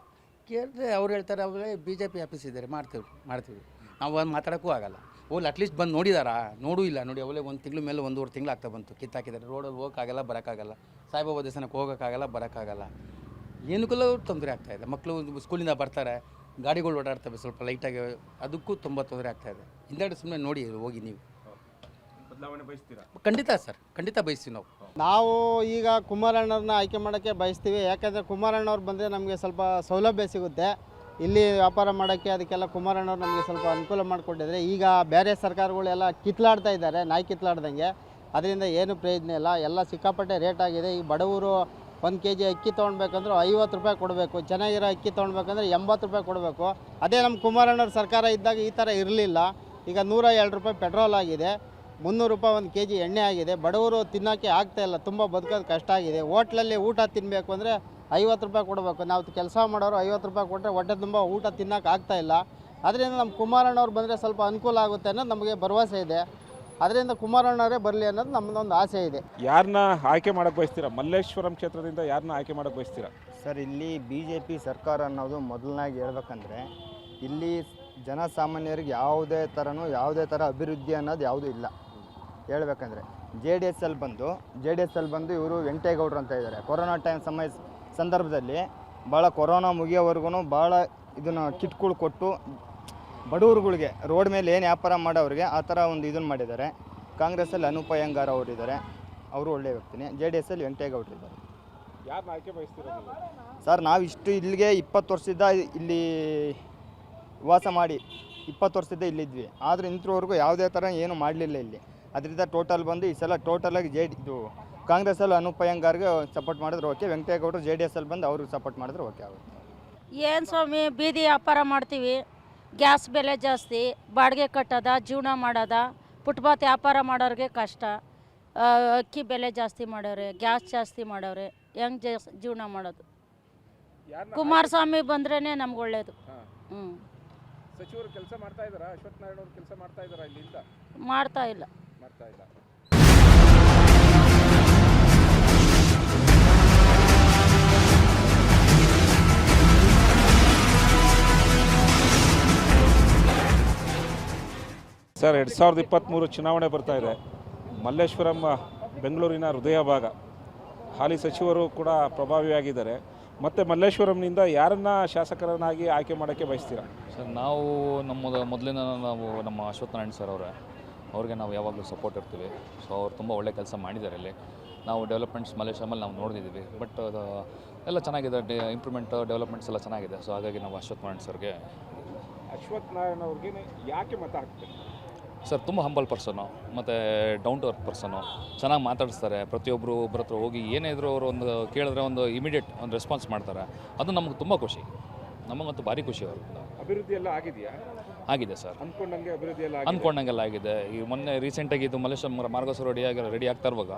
ಕೇಳಿದ್ರೆ ಅವ್ರು ಹೇಳ್ತಾರೆ ಅವರೇ BJP ಆಫೀಸ್ ಇದ್ದಾರೆ, ಮಾಡ್ತೀವಿ. ನಾವು ಅದು ಮಾತಾಡೋಕ್ಕೂ ಆಗಲ್ಲ. ಹೋಗ್ಲಿ ಅಟ್ಲೀಸ್ಟ್ ಬಂದು ನೋಡಿದಾರಾ? ನೋಡೂ ಇಲ್ಲ. ನೋಡಿ ಅವಳೇ 1 ತಿಂಗಳ ಮೇಲೆ 1.5 ತಿಂಗಳು ಆಗ್ತಾ ಬಂತು, ಕಿತ್ತಾಕಿದ್ದಾರೆ. ರೋಡಲ್ಲಿ ಹೋಗೋಕ್ಕಾಗಲ್ಲ, ಬರೋಕ್ಕಾಗಲ್ಲ. ಸಾಯಿಬಾಬಾ ದೇವಸ್ಥಾನಕ್ಕೆ ಹೋಗೋಕ್ಕಾಗಲ್ಲ, ಬರೋಕ್ಕಾಗಲ್ಲ. ಏನಕ್ಕೆಲ್ಲ ತೊಂದರೆ ಆಗ್ತಾಯಿದೆ. ಮಕ್ಕಳು ಸ್ಕೂಲಿಂದ ಬರ್ತಾರೆ, ಗಾಡಿಗಳು ಓಡಾಡ್ತವೆ ಸ್ವಲ್ಪ ಲೈಟಾಗಿ, ಅದಕ್ಕೂ ತುಂಬ ತೊಂದರೆ ಆಗ್ತಾಯಿದೆ. ಹಿಂದೆರಡು ಸುಮ್ಮನೆ ನೋಡಿ ಹೋಗಿ ನೀವು. ಬದಲಾವಣೆ ಬಯಸ್ತೀರಾ? ಖಂಡಿತ ಸರ್, ಖಂಡಿತ ಬಯಸ್ತೀವಿ ನಾವು. ನಾವು ಈಗ ಕುಮಾರಣ್ಣವ್ರನ್ನ ಆಯ್ಕೆ ಮಾಡೋಕ್ಕೆ ಬಯಸ್ತೀವಿ. ಯಾಕಂದರೆ ಕುಮಾರಣ್ಣವ್ರು ಬಂದರೆ ನಮಗೆ ಸ್ವಲ್ಪ ಸೌಲಭ್ಯ ಸಿಗುತ್ತೆ. ಇಲ್ಲಿ ವ್ಯಾಪಾರ ಮಾಡೋಕ್ಕೆ ಅದಕ್ಕೆಲ್ಲ ಕುಮಾರಣ್ಣವ್ರು ನಮಗೆ ಸ್ವಲ್ಪ ಅನುಕೂಲ ಮಾಡಿಕೊಟ್ಟಿದ್ರೆ, ಈಗ ಬೇರೆ ಸರ್ಕಾರಗಳೆಲ್ಲ ಕಿತ್ಲಾಡ್ತಾ ಇದ್ದಾರೆ, ನಾಯಿ ಕಿತ್ಲಾಡ್ದಂಗೆ. ಅದರಿಂದ ಏನು ಪ್ರಯೋಜನ ಇಲ್ಲ. ಎಲ್ಲ ಸಿಕ್ಕಾಪಟ್ಟೆ ರೇಟ್ ಆಗಿದೆ. ಈ ಬಡವರು 1 kg ಅಕ್ಕಿ ತೊಗೊಳ್ಬೇಕಂದ್ರೆ 50 ರೂಪಾಯಿ ಕೊಡಬೇಕು. ಚೆನ್ನಾಗಿರೋ ಅಕ್ಕಿ ತೊಗೊಳ್ಬೇಕಂದ್ರೆ 80 ರೂಪಾಯಿ ಕೊಡಬೇಕು. ಅದೇ ನಮ್ಮ ಕುಮಾರಣ್ಣವ್ರ ಸರ್ಕಾರ ಇದ್ದಾಗ ಈ ಥರ ಇರಲಿಲ್ಲ. ಈಗ 102 ರೂಪಾಯಿ ಪೆಟ್ರೋಲ್ ಆಗಿದೆ, 300 ರೂಪಾಯಿ 1 kg ಎಣ್ಣೆ ಆಗಿದೆ. ಬಡವರು ತಿನ್ನೋಕ್ಕೆ ಆಗ್ತಾಯಿಲ್ಲ, ತುಂಬ ಬದುಕೋದು ಕಷ್ಟ ಆಗಿದೆ. ಹೋಟ್ಲಲ್ಲಿ ಊಟ ತಿನ್ನಬೇಕು ಅಂದರೆ 50 ರೂಪಾಯಿ ಕೊಡಬೇಕು. ನಾವು ಕೆಲಸ ಮಾಡೋರು 50 ರೂಪಾಯಿ ಕೊಟ್ಟರೆ ಹೊಟ್ಟೆ ತುಂಬ ಊಟ ತಿನ್ನೋಕೆ ಆಗ್ತಾಯಿಲ್ಲ. ಅದರಿಂದ ನಮ್ಮ ಕುಮಾರಣ್ಣವ್ರು ಬಂದರೆ ಸ್ವಲ್ಪ ಅನುಕೂಲ ಆಗುತ್ತೆ ಅನ್ನೋದು ನಮಗೆ ಭರವಸೆ ಇದೆ. ಅದರಿಂದ ಕುಮಾರಣ್ಣವರೇ ಬರಲಿ ಅನ್ನೋದು ನಮ್ಮದೊಂದು ಆಸೆ ಇದೆ. ಯಾರನ್ನ ಆಯ್ಕೆ ಮಾಡೋಕ್ಕೆ ಬಯಸ್ತೀರಾ? ಮಲ್ಲೇಶ್ವರಂ ಕ್ಷೇತ್ರದಿಂದ ಯಾರನ್ನ ಆಯ್ಕೆ ಮಾಡೋಕ್ಕೆ ಬಯಸ್ತೀರಾ? ಸರ್, ಇಲ್ಲಿ BJP ಸರ್ಕಾರ ಅನ್ನೋದು ಮೊದಲನಾಗಿ ಹೇಳ್ಬೇಕಂದ್ರೆ ಇಲ್ಲಿ ಜನಸಾಮಾನ್ಯರಿಗೆ ಯಾವುದೇ ಥರ ಅಭಿವೃದ್ಧಿ ಅನ್ನೋದು ಯಾವುದೂ ಇಲ್ಲ. ಹೇಳ್ಬೇಕಂದ್ರೆ ಜೆ ಡಿ ಎಸ್ ಅಲ್ಲಿ ಬಂದು ಇವರು ವೆಂಕಟೇಗೌಡರು ಅಂತ ಇದ್ದಾರೆ. ಕೊರೋನಾ ಸಂದರ್ಭದಲ್ಲಿ ಭಾಳ ಕೊರೋನಾ ಮುಗಿಯೋವರೆಗೂ ಭಾಳ ಇದನ್ನು ಕಿಟ್ಗಳು ಕೊಟ್ಟು ಬಡವ್ರುಗಳಿಗೆ ರೋಡ್ ಮೇಲೆ ಏನು ವ್ಯಾಪಾರ ಮಾಡೋರಿಗೆ ಆ ಥರ ಒಂದು ಇದನ್ನು ಮಾಡಿದ್ದಾರೆ. ಕಾಂಗ್ರೆಸ್ಸಲ್ಲಿ ಅನೂಪ್ ಅಯ್ಯಂಗಾರ್ ಅವರು ಇದ್ದಾರೆ, ಅವರು ಒಳ್ಳೆಯ ವ್ಯಕ್ತಿನೇ. ಜೆ ಡಿ ಎಸ್ಸಲ್ಲಿ ವೆಂಕಟೇಗೌಡರು ಇದ್ದಾರೆ. ಯಾರನ್ನ ಆಯ್ಕೆ ಬಯಸ್ತೀರಾ? ಸರ್, ನಾವು ಇಲ್ಲಿಗೆ 20 ವರ್ಷದಿಂದ ಇಲ್ಲಿ ವಾಸ ಮಾಡಿ 20 ವರ್ಷದಿಂದ ಇಲ್ಲಿದ್ವಿ. ಆದರೆ ಇಂಥವರೆಗೂ ಯಾವುದೇ ಥರ ಏನು ಮಾಡಲಿಲ್ಲ ಇಲ್ಲಿ. ಅದರಿಂದ ಟೋಟಲ್ ಬಂದು ಈ ಸಲ ಟೋಟಲಾಗಿ ಇದು ಕಾಂಗ್ರೆಸ್ಸಲ್ಲಿ ಅನೂಪ್ ಅಯ್ಯಂಗಾರ್ಗೆ ಸಪೋರ್ಟ್ ಮಾಡಿದ್ರೆ ಓಕೆ, ವೆಂಕಟೇಗೌಡರು ಜೆ ಡಿ ಎಸ್ಸಲ್ಲಿ ಬಂದು ಅವ್ರಿಗೆ ಸಪೋರ್ಟ್ ಮಾಡಿದ್ರೆ ಓಕೆ ಆಗುತ್ತೆ. ಏನು ಸ್ವಾಮಿ, ಬೀದಿ ವ್ಯಾಪಾರ ಮಾಡ್ತೀವಿ, ಗ್ಯಾಸ್ ಬೆಲೆ ಜಾಸ್ತಿ, ಬಾಡಿಗೆ ಕಟ್ಟೋದ, ಜೀವನ ಮಾಡೋದ, ಫುಟ್ಪಾತ್ ವ್ಯಾಪಾರ ಮಾಡೋರಿಗೆ ಕಷ್ಟ. ಅಕ್ಕಿ ಬೆಲೆ ಜಾಸ್ತಿ ಮಾಡವ್ರೆ, ಗ್ಯಾಸ್ ಜಾಸ್ತಿ ಮಾಡವ್ರೆ, ಹೆಂಗೆ ಜೀವನ ಮಾಡೋದು? ಕುಮಾರಸ್ವಾಮಿ ಬಂದ್ರೇ ನಮ್ಗೆ ಒಳ್ಳೇದು. ಸಚಿವರು ಕೆಲಸ ಮಾಡ್ತಾ ಇದ್ದಾರಾ? ಅಶ್ವಥ್ ನಾರಾಯಣ ಅವರು ಕೆಲಸ ಮಾಡ್ತಾ ಇದ್ದಾರಾ ಇಲ್ಲಿಂದ? ಮಾಡ್ತಾ ಇಲ್ಲ. ಸರ್, 2023 ಚುನಾವಣೆ ಬರ್ತಾ ಇದೆ. ಮಲ್ಲೇಶ್ವರಂ ಬೆಂಗಳೂರಿನ ಹೃದಯ ಭಾಗ. ಹಾಲಿ ಸಚಿವರು ಕೂಡ ಪ್ರಭಾವಿಯಾಗಿದ್ದಾರೆ. ಮತ್ತು ಮಲ್ಲೇಶ್ವರಂನಿಂದ ಯಾರನ್ನ ಶಾಸಕರನ್ನಾಗಿ ಆಯ್ಕೆ ಮಾಡೋಕ್ಕೆ ಬಯಸ್ತೀರಾ? ಸರ್, ನಾವು ಮೊದಲಿನ ನಮ್ಮ ಅಶ್ವಥ್ ನಾರಾಯಣ ಸರ್ ಅವ್ರಿಗೆ ನಾವು ಯಾವಾಗಲೂ ಸಪೋರ್ಟ್ ಇರ್ತೀವಿ. ಸೊ ಅವ್ರು ತುಂಬ ಒಳ್ಳೆ ಕೆಲಸ ಮಾಡಿದ್ದಾರೆ. ಇಲ್ಲಿ ನಾವು ಡೆವಲಪ್ಮೆಂಟ್ಸ್ ಮಲ್ಲೇಶ್ವರಮಲ್ಲಿ ನಾವು ನೋಡಿದ್ದೀವಿ, ಬಟ್ ಎಲ್ಲ ಚೆನ್ನಾಗಿದೆ, ಇಂಪ್ರೂವ್ಮೆಂಟ್ ಡೆವಲಪ್ಮೆಂಟ್ಸ್ ಎಲ್ಲ ಚೆನ್ನಾಗಿದೆ. ಸೊ ಹಾಗಾಗಿ ನಾವು ಅಶ್ವಥ್ ನಾರಾಯಣ ಸರ್ಗೆ ಯಾಕೆ ಮತ ಹಾಕ್ತೀವಿ? ಸರ್, ತುಂಬ ಹಂಬಲ್ ಪರ್ಸನು ಮತ್ತು ಡೌನ್ ಟು ಅರ್ತ್ ಪರ್ಸನು, ಚೆನ್ನಾಗಿ ಮಾತಾಡಿಸ್ತಾರೆ. ಪ್ರತಿಯೊಬ್ಬರು ಒಬ್ಬರ ಹತ್ರ ಹೋಗಿ ಏನೇ ಇದ್ರೂ ಅವರು ಒಂದು ಕೇಳಿದ್ರೆ ಒಂದು ಇಮಿಡಿಯೇಟ್ ಒಂದು ರೆಸ್ಪಾನ್ಸ್ ಮಾಡ್ತಾರೆ. ಅದು ನಮಗೆ ತುಂಬ ಖುಷಿ, ನಮಗಂತೂ ಭಾರಿ ಖುಷಿ. ಅವರು ಅಭಿವೃದ್ಧಿ ಎಲ್ಲ ಆಗಿದೆಯಾ? ಆಗಿದೆ ಸರ್, ಅಂದ್ಕೊಂಡಂಗೆಲ್ಲ ಆಗಿದೆ. ಈ ಮೊನ್ನೆ ರೀಸೆಂಟಾಗಿ ಇದು ಮಲ್ಲೇಶ್ವರಂ ಮಾರ್ಗೋಸ ರೆಡಿ ಆಗ್ತಾ ಇರುವಾಗ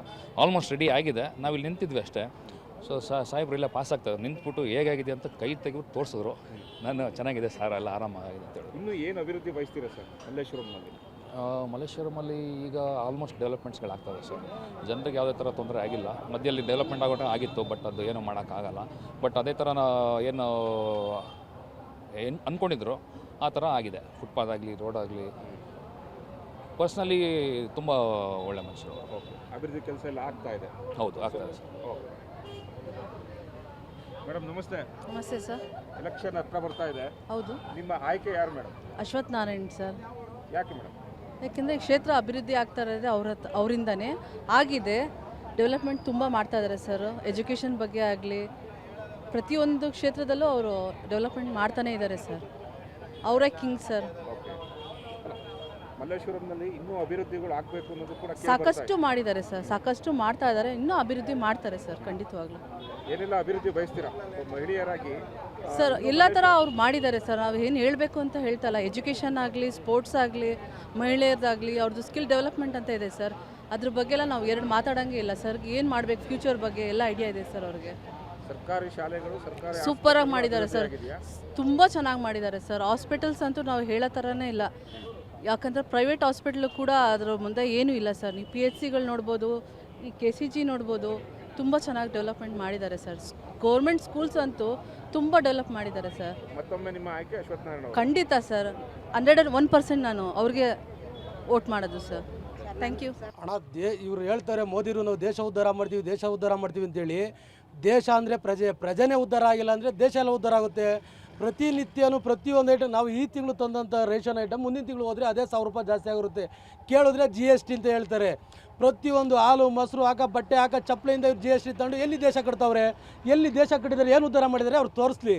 ಆಲ್ಮೋಸ್ಟ್ ರೆಡಿ ಆಗಿದೆ. ನಾವು ಇಲ್ಲಿ ನಿಂತಿದ್ವಿ ಅಷ್ಟೇ. ಸೊ ಸಾಹೇಬ್ರೆಲ್ಲ ಪಾಸ್ ಆಗ್ತಾರೆ, ನಿಂತ್ಬಿಟ್ಟು ಹೇಗಾಗಿದೆ ಅಂತ ಕೈ ತೆಗೆದು ತೋರಿಸಿದ್ರು. ನಾನು ಚೆನ್ನಾಗಿದೆ ಸರ್, ಎಲ್ಲ ಆರಾಮಾಗಿದೆ ಅಂತೇಳಿ. ಇನ್ನೂ ಏನು ಅಭಿವೃದ್ಧಿ ಬಯಸ್ತೀರಾ ಸರ್ ಮಲ್ಲೇಶ್ವರಂನಲ್ಲಿ? ಮಲ್ಲೇಶ್ವರಮಲ್ಲಿ ಈಗ ಆಲ್ಮೋಸ್ಟ್ ಡೆವಲಪ್ಮೆಂಟ್ಸ್ಗಳಾಗ್ತವೆ ಸರ್. ಜನರಿಗೆ ಯಾವುದೇ ಥರ ತೊಂದರೆ ಆಗಿಲ್ಲ. ಮಧ್ಯದಲ್ಲಿ ಡೆವಲಪ್ಮೆಂಟ್ ಆಗೋಟ ಆಗಿತ್ತು, ಬಟ್ ಅದು ಏನೂ ಮಾಡೋಕ್ಕಾಗಲ್ಲ. ಬಟ್ ಅದೇ ಥರ ಏನು ಅಂದ್ಕೊಂಡಿದ್ರು ಆ ಥರ ಆಗಿದೆ. ಫುಟ್ಪಾತ್ ಆಗಲಿ, ರೋಡ್ ಆಗಲಿ. ಪರ್ಸ್ನಲಿ ತುಂಬ ಒಳ್ಳೆ ಮನುಷ್ಯರು. ಅಭಿವೃದ್ಧಿ ಕೆಲಸ ಎಲ್ಲ ಆಗ್ತಾ ಇದೆ? ಹೌದು, ಆಗ್ತಾ ಇದೆ ಸರ್. ಮೇಡಮ್ ನಮಸ್ತೆ. ನಮಸ್ತೆ ಸರ್. ಎಲೆಕ್ಷನ್ ಹತ್ರ ಬರ್ತಾ ಇದೆ. ಹೌದು. ನಿಮ್ಮ ಆಯ್ಕೆ ಯಾರು ಮೇಡಮ್? ಅಶ್ವಥ್ ನಾರಾಯಣ್ ಸರ್. ಯಾಕೆ ಮೇಡಮ್? ಯಾಕೆಂದರೆ ಕ್ಷೇತ್ರ ಅಭಿವೃದ್ಧಿ ಆಗ್ತಾ ಇರೋದೇ ಅವರಿಂದನೇ ಆಗಿದೆ. ಡೆವಲಪ್ಮೆಂಟ್ ತುಂಬ ಮಾಡ್ತಾ ಇದ್ದಾರೆ ಸರ್. ಎಜುಕೇಷನ್ ಬಗ್ಗೆ ಆಗಲಿ, ಪ್ರತಿಯೊಂದು ಕ್ಷೇತ್ರದಲ್ಲೂ ಅವರು ಡೆವಲಪ್ಮೆಂಟ್ ಮಾಡ್ತಾನೇ ಇದ್ದಾರೆ ಸರ್. ಅವರೇ ಕಿಂಗ್ ಸರ್. ಮಲ್ಲೇಶ್ವರಂನಲ್ಲಿ ಇನ್ನೂ ಅಭಿವೃದ್ಧಿಗಳು ಆಗಬೇಕು ಅನ್ನೋದು ಕೂಡ ಸಾಕಷ್ಟು ಮಾಡಿದ್ದಾರೆ ಸರ್, ಸಾಕಷ್ಟು ಮಾಡ್ತಾ ಇದ್ದಾರೆ, ಇನ್ನೂ ಅಭಿವೃದ್ಧಿ ಮಾಡ್ತಾರೆ ಸರ್ ಖಂಡಿತವಾಗ್ಲೂ. ಏನೆಲ್ಲ ಅಭಿವೃದ್ಧಿ ಬಯಸ್ತೀರಾ ಮಹಿಳೆಯರಾಗಿ? ಸರ್ ಎಲ್ಲ ಥರ ಅವ್ರು ಮಾಡಿದ್ದಾರೆ ಸರ್, ನಾವು ಏನು ಹೇಳಬೇಕು ಅಂತ ಹೇಳ್ತಲ್ಲ, ಎಜುಕೇಷನ್ ಆಗಲಿ, ಸ್ಪೋರ್ಟ್ಸ್ ಆಗಲಿ, ಮಹಿಳೆಯರದಾಗಲಿ ಅವ್ರದ್ದು ಸ್ಕಿಲ್ ಡೆವಲಪ್ಮೆಂಟ್ ಅಂತ ಇದೆ ಸರ್. ಅದ್ರ ಬಗ್ಗೆ ಎಲ್ಲ ನಾವು ಎರಡು ಮಾತಾಡೋಂಗೆ ಇಲ್ಲ ಸರ್. ಏನು ಮಾಡಬೇಕು ಫ್ಯೂಚರ್ ಬಗ್ಗೆ ಎಲ್ಲ ಐಡಿಯಾ ಇದೆ ಸರ್ ಅವ್ರಿಗೆ. ಸರ್ಕಾರಿ ಶಾಲೆಗಳು ಸರ್ಕಾರಿ ಸೂಪರಾಗಿ ಮಾಡಿದ್ದಾರೆ ಸರ್, ತುಂಬ ಚೆನ್ನಾಗಿ ಮಾಡಿದ್ದಾರೆ ಸರ್. ಹಾಸ್ಪಿಟಲ್ಸ್ ಅಂತೂ ನಾವು ಹೇಳೋ ಥರನೇ ಇಲ್ಲ, ಯಾಕಂದರೆ ಪ್ರೈವೇಟ್ ಹಾಸ್ಪಿಟ್ಲು ಕೂಡ ಅದರ ಮುಂದೆ ಏನೂ ಇಲ್ಲ ಸರ್. ನೀವು PHCಗಳು ನೋಡ್ಬೋದು, ಈ KCG ನೋಡ್ಬೋದು, ತುಂಬ ಚೆನ್ನಾಗಿ ಡೆವಲಪ್ಮೆಂಟ್ ಮಾಡಿದ್ದಾರೆ ಸರ್. ಗೌರ್ಮೆಂಟ್ ಸ್ಕೂಲ್ಸ್ ಅಂತೂ ತುಂಬ ಡೆವಲಪ್ ಮಾಡಿದ್ದಾರೆ ಸರ್. ಮತ್ತೊಮ್ಮೆ ನಿಮ್ಮ ಆಯ್ಕೆ ಅಶ್ವತ್ಥನಾರಾಯಣ? ಖಂಡಿತ ಸರ್, 101% ನಾನು ಅವ್ರಿಗೆ ವೋಟ್ ಮಾಡೋದು ಸರ್. Thank you. ಅಣ್ಣ ಇವರು ಹೇಳ್ತಾರೆ ಮೋದಿರು ನಾವು ದೇಶ ಉದ್ಧಾರ ಮಾಡ್ತೀವಿ ಅಂತೇಳಿ. ದೇಶ ಅಂದರೆ ಪ್ರಜೆನೇ ಉದ್ಧಾರ ಆಗಿಲ್ಲ ಅಂದರೆ ದೇಶ ಎಲ್ಲ ಉದ್ಧಾರ ಆಗುತ್ತೆ. ಪ್ರತಿನಿತ್ಯನೂ ಪ್ರತಿಯೊಂದು ಐಟಮ್ ನಾವು ಈ ತಿಂಗಳು ತಂದಂಥ ರೇಷನ್ ಐಟಮ್ ಮುಂದಿನ ತಿಂಗಳು ಹೋದರೆ ಅದೇ 1000 ರೂಪಾಯಿ ಜಾಸ್ತಿ ಆಗಿರುತ್ತೆ. ಕೇಳಿದ್ರೆ GST ಅಂತ ಹೇಳ್ತಾರೆ. ಪ್ರತಿಯೊಂದು ಹಾಲು ಮೊಸರು ಬಟ್ಟೆ ಚಪ್ಪಲಿಯಿಂದ ಇವ್ರು GST ತಗೊಂಡು ಎಲ್ಲಿ ದೇಶ ಕಟ್ತಾವ್ರೆ? ಎಲ್ಲಿ ದೇಶ ಕಟ್ಟಿದ್ದಾರೆ? ಏನು ಉದ್ಧಾರ ಮಾಡಿದ್ದಾರೆ ಅವ್ರು ತೋರಿಸ್ಲಿ.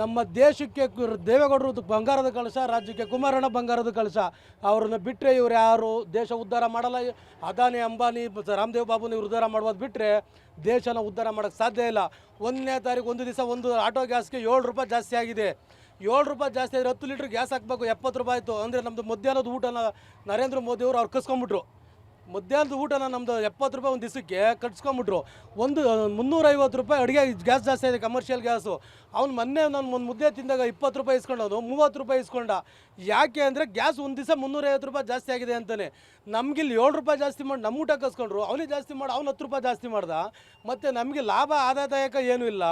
ನಮ್ಮ ದೇಶಕ್ಕೆ ದೇವೇಗೌಡರು ಬಂಗಾರದ ಕಳಶ, ರಾಜ್ಯಕ್ಕೆ ಕುಮಾರಣ್ಣ ಬಂಗಾರದ ಕಳಶ. ಅವ್ರನ್ನ ಬಿಟ್ಟರೆ ಇವ್ರು ಯಾರು ದೇಶ ಉದ್ಧಾರ ಮಾಡಲ್ಲ. ಅದಾನಿ ಅಂಬಾನಿ ರಾಮದೇವ್ ಬಾಬುನ ಇವ್ರು ಉದ್ಧಾರ ಮಾಡೋದು ಬಿಟ್ಟರೆ ದೇಶನ ಉದ್ಧಾರ ಮಾಡೋಕ್ಕೆ ಸಾಧ್ಯ ಇಲ್ಲ. 1ನೇ ತಾರೀಕು ಒಂದು ದಿವಸ ಒಂದು ಆಟೋ ಗ್ಯಾಸ್ಗೆ 7 ರೂಪಾಯಿ ಜಾಸ್ತಿ ಆಗಿದೆ. 7 ರೂಪಾಯಿ ಜಾಸ್ತಿ ಆದರೆ 10 ಲೀಟ್ರ್ ಗ್ಯಾಸ್ ಹಾಕಬೇಕು, 70 ರೂಪಾಯಿ ಆಯಿತು. ಅಂದರೆ ನಮ್ಮದು ಮಧ್ಯಾಹ್ನದ ಊಟನ ನರೇಂದ್ರ ಮೋದಿಯವರು ಅವ್ರು ಕಸ್ಕೊಂಬಿಟ್ರು. ಮಧ್ಯಾಹ್ನದ ಊಟನ ನಮ್ಮದು 70 ರೂಪಾಯಿ ಒಂದು ದಿವಸಕ್ಕೆ ಕಟ್ಸ್ಕೊಂಬಿಟ್ರು. 350 ರೂಪಾಯಿ ಅಡುಗೆ ಗ್ಯಾಸ್ ಜಾಸ್ತಿ ಇದೆ, ಕಮರ್ಷಿಯಲ್ ಗ್ಯಾಸು. ಅವ್ನು ಮೊನ್ನೆ ನಾನು ಒಂದು ಮುದ್ದೆ ತಿಂದಾಗ 20 ರೂಪಾಯಿ ಇಸ್ಕೊಂಡವನು 30 ರೂಪಾಯಿ ಇಸ್ಕೊಂಡ. ಯಾಕೆ ಅಂದರೆ ಗ್ಯಾಸ್ ಒಂದು ದಿವಸ 350 ರೂಪಾಯಿ ಜಾಸ್ತಿ ಆಗಿದೆ ಅಂತಲೇ. ನಮಗಿಲ್ಲಿ 7 ರೂಪಾಯಿ ಜಾಸ್ತಿ ಮಾಡಿ ನಮ್ಮ ಊಟ ಕಸ್ಕೊಂಡ್ರು, ಅವನಿಗೆ ಜಾಸ್ತಿ ಮಾಡಿ ಅವ್ನು 10 ರೂಪಾಯಿ ಜಾಸ್ತಿ ಮಾಡ್ದ. ಮತ್ತು ನಮಗೆ ಲಾಭ ಆದಾಯದಾಯಕ ಏನೂ ಇಲ್ಲ.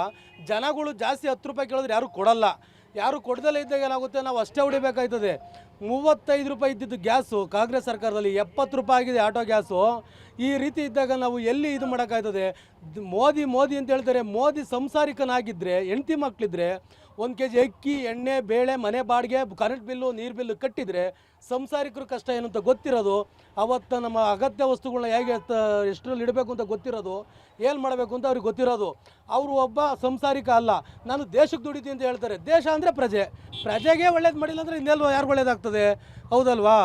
ಜನಗಳು ಜಾಸ್ತಿ 10 ರೂಪಾಯಿ ಕೇಳಿದ್ರೆ ಯಾರೂ ಕೊಡಲ್ಲ. ಯಾರು ಕೊಡದಲ್ಲೇ ಇದ್ದಾಗ ಏನಾಗುತ್ತೆ, ನಾವು ಅಷ್ಟೇ ಹೊಡಿಬೇಕಾಯ್ತದೆ. 35 ರೂಪಾಯಿ ಇದ್ದಿದ್ದು ಗ್ಯಾಸು ಕಾಂಗ್ರೆಸ್ ಸರ್ಕಾರದಲ್ಲಿ 70 ರೂಪಾಯಿ ಆಗಿದೆ ಆಟೋ ಗ್ಯಾಸು. ಈ ರೀತಿ ಇದ್ದಾಗ ನಾವು ಎಲ್ಲಿ ಇದು ಮಾಡೋಕ್ಕಾಯ್ತದೆ? ಮೋದಿ ಅಂತ ಹೇಳ್ತಾರೆ. ಮೋದಿ ಸಂಸಾರಿಕನಾಗಿದ್ದರೆ, ಹೆಂಡತಿ ಮಕ್ಕಳಿದ್ರೆ 1 kg ಅಕ್ಕಿ, ಎಣ್ಣೆ, ಬೇಳೆ, ಮನೆ ಬಾಡಿಗೆ, ಕರೆಂಟ್ ಬಿಲ್ಲು, ನೀರು ಬಿಲ್ಲು ಕಟ್ಟಿದರೆ ಸಂಸಾರಿಕರು ಕಷ್ಟ ಏನು ಅಂತ ಗೊತ್ತಿರೋದು. ಅವತ್ತು ನಮ್ಮ ಅಗತ್ಯ ವಸ್ತುಗಳನ್ನ ಹೇಗೆ ಎಷ್ಟರಲ್ಲಿ ಇಡಬೇಕು ಅಂತ ಗೊತ್ತಿರೋದು, ಏನು ಮಾಡಬೇಕು ಅಂತ ಅವ್ರಿಗೆ ಗೊತ್ತಿರೋದು. ಅವರು ಒಬ್ಬ ಸಂಸಾರಿಕ ಅಲ್ಲ, ನಾನು ದೇಶಕ್ಕೆ ದುಡಿತೀನಿ ಅಂತ ಹೇಳ್ತಾರೆ. ದೇಶ ಅಂದರೆ ಪ್ರಜೆಗೆ ಒಳ್ಳೇದು ಮಾಡಿಲ್ಲ ಅಂದರೆ ಇನ್ನೆಲ್ವ ಯಾರು ಒಳ್ಳೇದಾಗ್ತದೆ? ಹೌದಲ್ವಾ?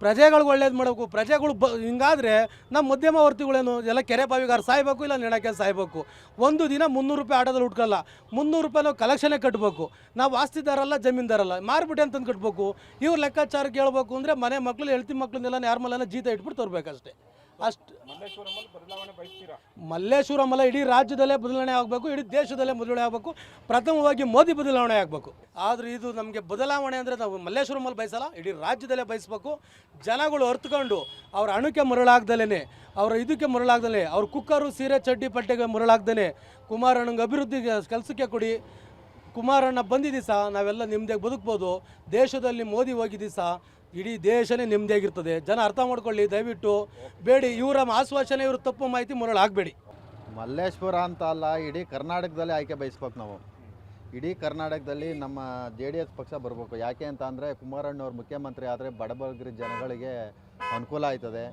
ಪ್ರಜೆಗಳಿಗೆ ಒಳ್ಳೇದು ಮಾಡಬೇಕು. ಪ್ರಜೆಗಳು ಹಿಂಗಾದರೆ ನಮ್ಮ ಮಧ್ಯಮ ವರ್ತಿಗಳೇನು ಎಲ್ಲ ಕೆರೆ ಬಾವಿಗಾರ ಸಾಯ್ಬೇಕು, ಇಲ್ಲ ನೆಣಕ್ಕೆ ಸಾಯ್ಬೇಕು. ಒಂದು ದಿನ 300 ರೂಪಾಯಿ ಆಟೋದಲ್ಲಿ ಉಟ್ಕಲ್ಲ. 300 ರೂಪಾಯಿ ನಾವು ಕಲೆಕ್ಷನೇ ಕಟ್ಟಬೇಕು. ನಾವು ಆಸ್ತಿದಾರಲ್ಲ, ಜಮೀನ್ದಾರಲ್ಲ, ಮಾರ್ಬಿಟ್ಟೆ ಅಂತಂದು ಕಟ್ಟಬೇಕು. ಇವ್ರು ಲೆಕ್ಕಾಚಾರಕ್ಕೆ ಹೇಳ್ಬೇಕು ಅಂದರೆ ಮನೆ ಮಕ್ಕಳು, ಹೆಳ್ತಿ ಮಕ್ಕಳನ್ನೆಲ್ಲ ಯಾರ ಮೇಲೆ ಜೀತ ಇಟ್ಬಿಟ್ಟು ತರಬೇಕಷ್ಟೇ. ಅಷ್ಟು ಮಲ್ಲೇಶ್ವರಮಲ್ಲ, ಇಡೀ ರಾಜ್ಯದಲ್ಲೇ ಬದಲಾವಣೆ ಆಗಬೇಕು, ಇಡೀ ದೇಶದಲ್ಲೇ ಬದಲಾವಣೆ ಆಗಬೇಕು. ಪ್ರಥಮವಾಗಿ ಮೋದಿ ಬದಲಾವಣೆ ಆಗಬೇಕು. ಆದರೆ ಇದು ನಮಗೆ ಬದಲಾವಣೆ ಅಂದರೆ ನಾವು ಮಲ್ಲೇಶ್ವರಮಲ್ಲಿ ಬಯಸಲ್ಲ, ಇಡೀ ರಾಜ್ಯದಲ್ಲೇ ಬಯಸಬೇಕು. ಜನಗಳು ಅರ್ಥಕೊಂಡು ಅವ್ರ ಅಣುಕ್ಕೆ ಮರಳಾಗ್ದಲೇ, ಅವರ ಇದಕ್ಕೆ ಮರಳಾಗ್ದಲೇ, ಅವ್ರ ಕುಕ್ಕರು, ಸೀರೆ, ಚಡ್ಡಿ, ಪಟ್ಟೆಗೆ ಮರಳಾಗ್ದೇ ಕುಮಾರಣ್ಣಂಗೆ ಅಭಿವೃದ್ಧಿ ಕೆಲಸಕ್ಕೆ ಕೊಡಿ. ಕುಮಾರಣ್ಣ ಬಂದಿದ್ದೀ ಸಹ ನಾವೆಲ್ಲ ನಿಮ್ಮದೇ ಬದುಕ್ಬೋದು. ದೇಶದಲ್ಲಿ ಮೋದಿ ಹೋಗಿದ್ದೀ ಸಹ ಇಡೀ ದೇಶನೇ ನೆಮ್ಮದಿಯಾಗಿರ್ತದೆ. ಜನ ಅರ್ಥ ಮಾಡ್ಕೊಳ್ಳಿ ದಯವಿಟ್ಟು. ಬೇಡಿ ಇವರ ಆಶ್ವಾಸನೆ, ಇವರು ತಪ್ಪು ಮಾಹಿತಿ ಮರಳಾಗಬೇಡಿ. ಮಲ್ಲೇಶ್ವರ ಅಂತ ಅಲ್ಲ, ಇಡೀ ಕರ್ನಾಟಕದಲ್ಲಿ ಆಯ್ಕೆ ಬಯಸ್ಬೇಕು ನಾವು. ಇಡೀ ಕರ್ನಾಟಕದಲ್ಲಿ ನಮ್ಮ JDS ಪಕ್ಷ ಬರಬೇಕು. ಯಾಕೆ ಅಂತ ಅಂದರೆ ಕುಮಾರಣ್ಣವ್ರು ಮುಖ್ಯಮಂತ್ರಿ ಆದರೆ ಬಡಬಗ್ಗರ ಜನಗಳಿಗೆ ಅನುಕೂಲ ಆಯ್ತದೆ.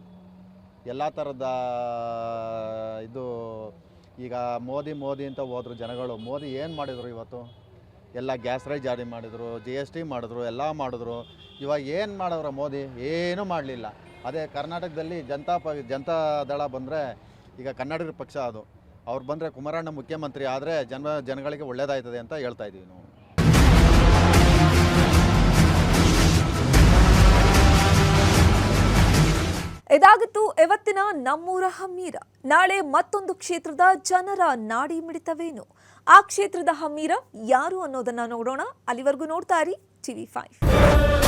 ಎಲ್ಲ ಥರದ ಇದು ಈಗ ಮೋದಿ ಅಂತ ಹೋದ್ರು ಜನಗಳು. ಮೋದಿ ಏನು ಮಾಡಿದರು ಇವತ್ತು? ಎಲ್ಲ ಗ್ಯಾಸ್ ರೈಟ್ ಜಾರಿ ಮಾಡಿದರು, GST ಮಾಡಿದ್ರು, ಎಲ್ಲ ಮಾಡಿದ್ರು. ಇವಾಗ ಏನು ಮಾಡಿದ್ರು ಮೋದಿ? ಏನೂ ಮಾಡಲಿಲ್ಲ. ಅದೇ ಕರ್ನಾಟಕದಲ್ಲಿ ಜನತಾ ದಳ ಬಂದರೆ, ಈಗ ಕನ್ನಡಿಗರ ಪಕ್ಷ ಅದು, ಅವ್ರು ಬಂದರೆ ಕುಮಾರಣ್ಣ ಮುಖ್ಯಮಂತ್ರಿ ಆದರೆ ಜನಗಳಿಗೆ ಒಳ್ಳೇದಾಯ್ತದೆ ಅಂತ ಹೇಳ್ತಾ ಇದ್ದೀವಿ ನಾವು. ಇದಾಗಿತ್ತು ಇವತ್ತಿನ ನಮ್ಮೂರ ಹಮ್ಮೀರ. ನಾಳೆ ಮತ್ತೊಂದು ಕ್ಷೇತ್ರದ ಜನರ ನಾಡಿ ಮಿಡಿತವೇನು, ಆ ಕ್ಷೇತ್ರದ ಹಮ್ಮೀರ ಯಾರು ಅನ್ನೋದನ್ನ ನೋಡೋಣ. ಅಲ್ಲಿವರೆಗೂ ನೋಡ್ತಾ ಇರಿ TV5.